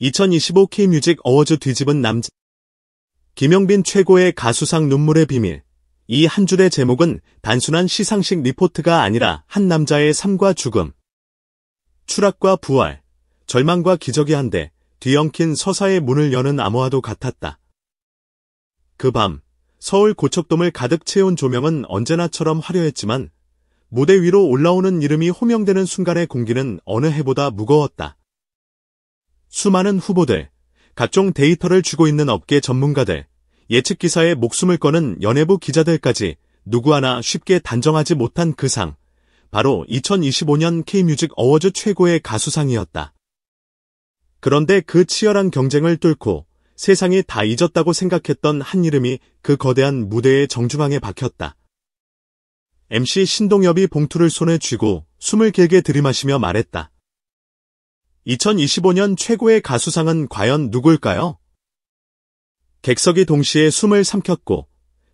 2025 K뮤직 어워즈 뒤집은 남자. 김영빈 최고의 가수상 눈물의 비밀. 이 한 줄의 제목은 단순한 시상식 리포트가 아니라 한 남자의 삶과 죽음, 추락과 부활, 절망과 기적이 한데 뒤엉킨 서사의 문을 여는 암호와도 같았다. 그 밤, 서울 고척돔을 가득 채운 조명은 언제나처럼 화려했지만 무대 위로 올라오는 이름이 호명되는 순간의 공기는 어느 해보다 무거웠다. 수많은 후보들, 각종 데이터를 쥐고 있는 업계 전문가들, 예측 기사에 목숨을 거는 연예부 기자들까지 누구 하나 쉽게 단정하지 못한 그 상, 바로 2025년 K뮤직 어워즈 최고의 가수상이었다. 그런데 그 치열한 경쟁을 뚫고 세상이 다 잊었다고 생각했던 한 이름이 그 거대한 무대의 정중앙에 박혔다. MC 신동엽이 봉투를 손에 쥐고 숨을 길게 들이마시며 말했다. 2025년 최고의 가수상은 과연 누굴까요? 객석이 동시에 숨을 삼켰고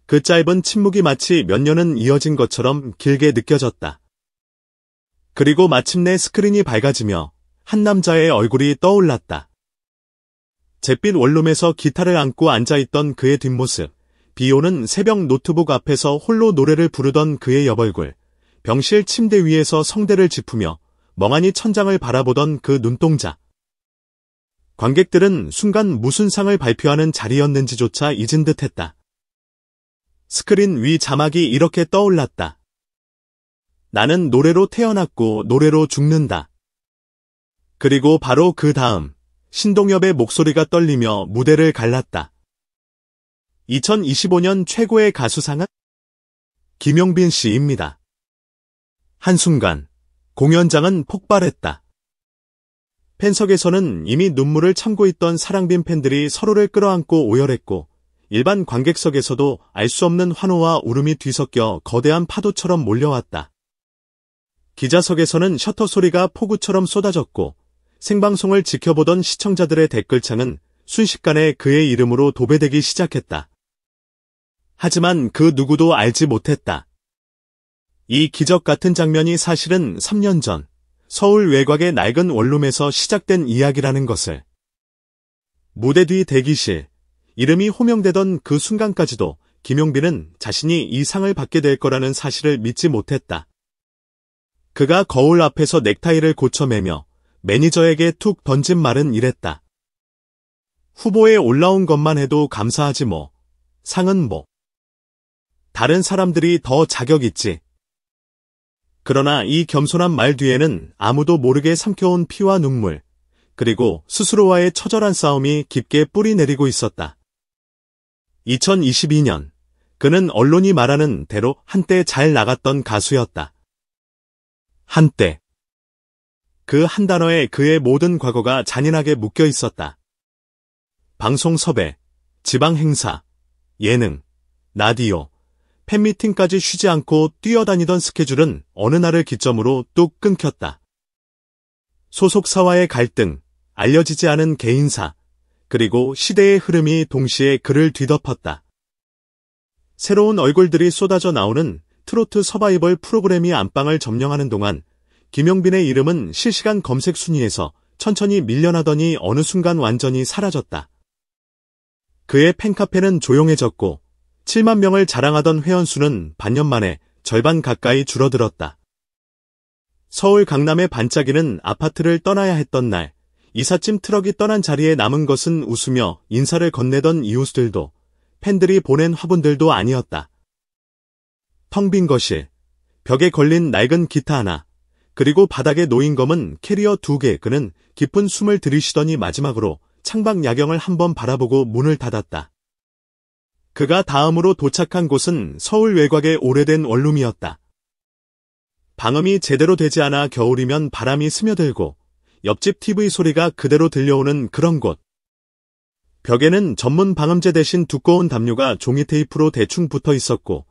그 짧은 침묵이 마치 몇 년은 이어진 것처럼 길게 느껴졌다. 그리고 마침내 스크린이 밝아지며 한 남자의 얼굴이 떠올랐다. 잿빛 원룸에서 기타를 안고 앉아있던 그의 뒷모습, 비오는 새벽 노트북 앞에서 홀로 노래를 부르던 그의 여벌굴, 병실 침대 위에서 성대를 짚으며 멍하니 천장을 바라보던 그 눈동자. 관객들은 순간 무슨 상을 발표하는 자리였는지조차 잊은 듯했다. 스크린 위 자막이 이렇게 떠올랐다. 나는 노래로 태어났고 노래로 죽는다. 그리고 바로 그 다음 신동엽의 목소리가 떨리며 무대를 갈랐다. 2025년 최고의 가수상은 김영빈 씨입니다. 한순간 공연장은 폭발했다. 팬석에서는 이미 눈물을 참고 있던 사랑빈 팬들이 서로를 끌어안고 오열했고 일반 관객석에서도 알 수 없는 환호와 울음이 뒤섞여 거대한 파도처럼 몰려왔다. 기자석에서는 셔터 소리가 폭우처럼 쏟아졌고 생방송을 지켜보던 시청자들의 댓글창은 순식간에 그의 이름으로 도배되기 시작했다. 하지만 그 누구도 알지 못했다. 이 기적 같은 장면이 사실은 3년 전 서울 외곽의 낡은 원룸에서 시작된 이야기라는 것을. 무대 뒤 대기실, 이름이 호명되던 그 순간까지도 김용빈은 자신이 이 상을 받게 될 거라는 사실을 믿지 못했다. 그가 거울 앞에서 넥타이를 고쳐매며 매니저에게 툭 던진 말은 이랬다. 후보에 올라온 것만 해도 감사하지 뭐. 상은 뭐. 다른 사람들이 더 자격 있지. 그러나 이 겸손한 말 뒤에는 아무도 모르게 삼켜온 피와 눈물, 그리고 스스로와의 처절한 싸움이 깊게 뿌리 내리고 있었다. 2022년, 그는 언론이 말하는 대로 한때 잘 나갔던 가수였다. 한때. 그 한 단어에 그의 모든 과거가 잔인하게 묶여 있었다. 방송 섭외, 지방 행사, 예능, 라디오, 팬미팅까지 쉬지 않고 뛰어다니던 스케줄은 어느 날을 기점으로 뚝 끊겼다. 소속사와의 갈등, 알려지지 않은 개인사, 그리고 시대의 흐름이 동시에 그를 뒤덮었다. 새로운 얼굴들이 쏟아져 나오는 트로트 서바이벌 프로그램이 안방을 점령하는 동안 김용빈의 이름은 실시간 검색 순위에서 천천히 밀려나더니 어느 순간 완전히 사라졌다. 그의 팬카페는 조용해졌고 7만 명을 자랑하던 회원수는 반년 만에 절반 가까이 줄어들었다. 서울 강남의 반짝이는 아파트를 떠나야 했던 날, 이삿짐 트럭이 떠난 자리에 남은 것은 웃으며 인사를 건네던 이웃들도, 팬들이 보낸 화분들도 아니었다. 텅 빈 거실, 벽에 걸린 낡은 기타 하나, 그리고 바닥에 놓인 검은 캐리어 2개. 그는 깊은 숨을 들이쉬더니 마지막으로 창밖 야경을 한번 바라보고 문을 닫았다. 그가 다음으로 도착한 곳은 서울 외곽의 오래된 원룸이었다. 방음이 제대로 되지 않아 겨울이면 바람이 스며들고 옆집 TV 소리가 그대로 들려오는 그런 곳. 벽에는 전문 방음제 대신 두꺼운 담요가 종이 테이프로 대충 붙어 있었고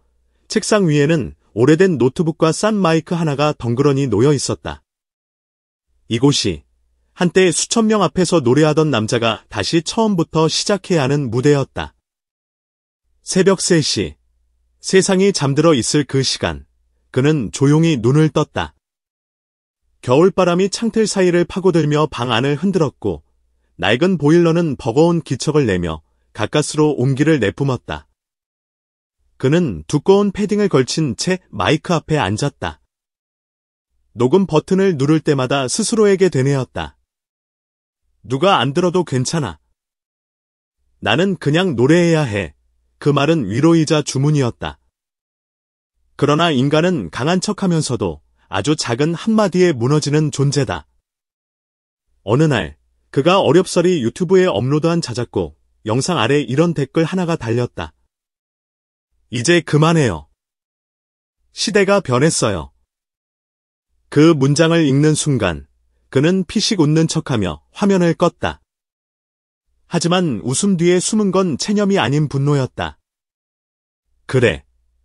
책상 위에는 오래된 노트북과 싼 마이크 하나가 덩그러니 놓여 있었다. 이곳이 한때 수천 명 앞에서 노래하던 남자가 다시 처음부터 시작해야 하는 무대였다. 새벽 3시, 세상이 잠들어 있을 그 시간, 그는 조용히 눈을 떴다. 겨울바람이 창틀 사이를 파고들며 방 안을 흔들었고 낡은 보일러는 버거운 기척을 내며 가까스로 온기를 내뿜었다. 그는 두꺼운 패딩을 걸친 채 마이크 앞에 앉았다. 녹음 버튼을 누를 때마다 스스로에게 되뇌었다. 누가 안 들어도 괜찮아. 나는 그냥 노래해야 해. 그 말은 위로이자 주문이었다. 그러나 인간은 강한 척하면서도 아주 작은 한마디에 무너지는 존재다. 어느 날 그가 어렵사리 유튜브에 업로드한 자작곡 영상 아래 이런 댓글 하나가 달렸다. 이제 그만해요. 시대가 변했어요. 그 문장을 읽는 순간 그는 피식 웃는 척하며 화면을 껐다. 하지만 웃음 뒤에 숨은 건 체념이 아닌 분노였다. 그래,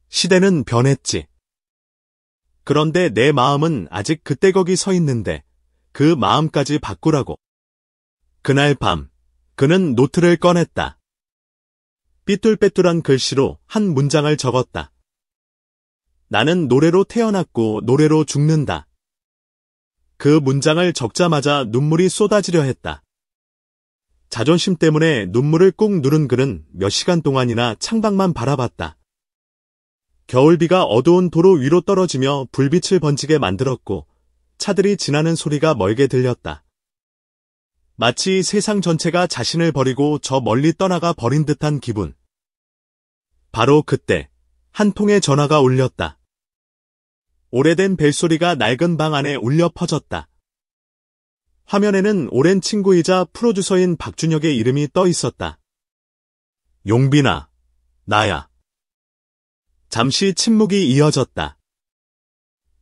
시대는 변했지. 그런데 내 마음은 아직 그때 거기 서 있는데 그 마음까지 바꾸라고. 그날 밤 그는 노트를 꺼냈다. 삐뚤빼뚤한 글씨로 한 문장을 적었다. 나는 노래로 태어났고 노래로 죽는다. 그 문장을 적자마자 눈물이 쏟아지려 했다. 자존심 때문에 눈물을 꾹 누른 그는 몇 시간 동안이나 창밖만 바라봤다. 겨울비가 어두운 도로 위로 떨어지며 불빛을 번지게 만들었고 차들이 지나는 소리가 멀게 들렸다. 마치 세상 전체가 자신을 버리고 저 멀리 떠나가 버린 듯한 기분. 바로 그때 한 통의 전화가 울렸다. 오래된 벨소리가 낡은 방 안에 울려 퍼졌다. 화면에는 오랜 친구이자 프로듀서인 박준혁의 이름이 떠 있었다. 용빈아, 나야. 잠시 침묵이 이어졌다.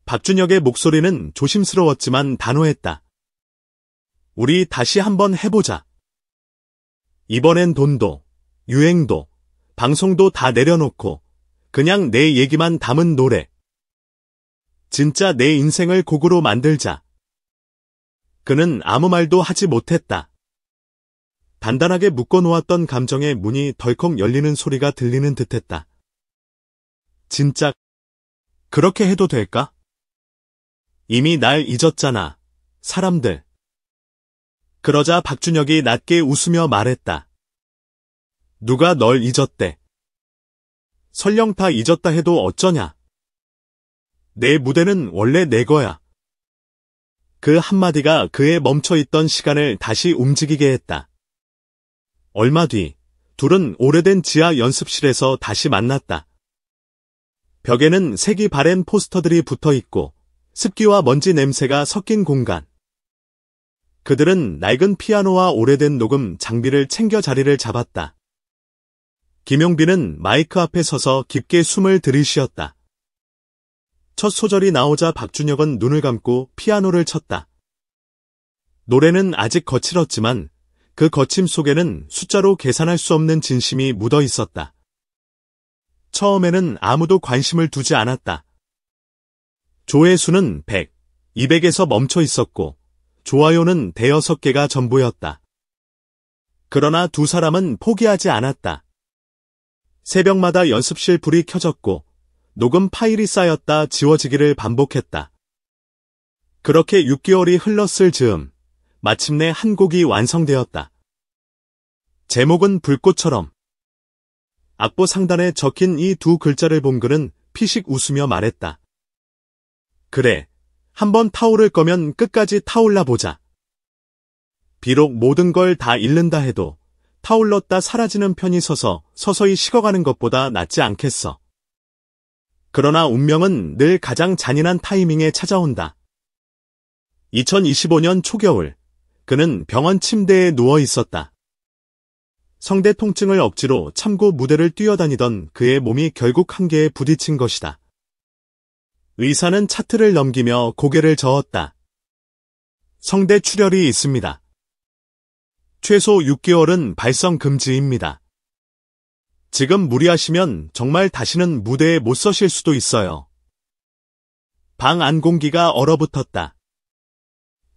박준혁의 목소리는 조심스러웠지만 단호했다. 우리 다시 한번 해보자. 이번엔 돈도, 유행도, 방송도 다 내려놓고 그냥 내 얘기만 담은 노래. 진짜 내 인생을 곡으로 만들자. 그는 아무 말도 하지 못했다. 단단하게 묶어놓았던 감정의 문이 덜컥 열리는 소리가 들리는 듯했다. 진짜 그렇게 해도 될까? 이미 날 잊었잖아, 사람들. 그러자 박준혁이 낮게 웃으며 말했다. 누가 널 잊었대? 설령 다 잊었다 해도 어쩌냐? 내 무대는 원래 내 거야. 그 한마디가 그의 멈춰있던 시간을 다시 움직이게 했다. 얼마 뒤 둘은 오래된 지하 연습실에서 다시 만났다. 벽에는 색이 바랜 포스터들이 붙어있고 습기와 먼지 냄새가 섞인 공간. 그들은 낡은 피아노와 오래된 녹음 장비를 챙겨 자리를 잡았다. 김용빈은 마이크 앞에 서서 깊게 숨을 들이쉬었다. 첫 소절이 나오자 박준혁은 눈을 감고 피아노를 쳤다. 노래는 아직 거칠었지만 그 거침 속에는 숫자로 계산할 수 없는 진심이 묻어 있었다. 처음에는 아무도 관심을 두지 않았다. 조회수는 100, 200에서 멈춰 있었고 좋아요는 대여섯 개가 전부였다. 그러나 두 사람은 포기하지 않았다. 새벽마다 연습실 불이 켜졌고 녹음 파일이 쌓였다 지워지기를 반복했다. 그렇게 6개월이 흘렀을 즈음 마침내 한 곡이 완성되었다. 제목은 불꽃처럼. 악보 상단에 적힌 이 두 글자를 본 그는 피식 웃으며 말했다. 그래, 한번 타오를 거면 끝까지 타올라 보자. 비록 모든 걸 다 잃는다 해도 타올랐다 사라지는 편이 서서히 식어가는 것보다 낫지 않겠어. 그러나 운명은 늘 가장 잔인한 타이밍에 찾아온다. 2025년 초겨울, 그는 병원 침대에 누워 있었다. 성대 통증을 억지로 참고 무대를 뛰어다니던 그의 몸이 결국 한계에 부딪힌 것이다. 의사는 차트를 넘기며 고개를 저었다. 성대 출혈이 있습니다. 최소 6개월은 발성 금지입니다. 지금 무리하시면 정말 다시는 무대에 못 서실 수도 있어요. 방 안 공기가 얼어붙었다.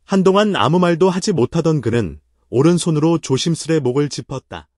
한동안 아무 말도 하지 못하던 그는 오른손으로 조심스레 목을 짚었다.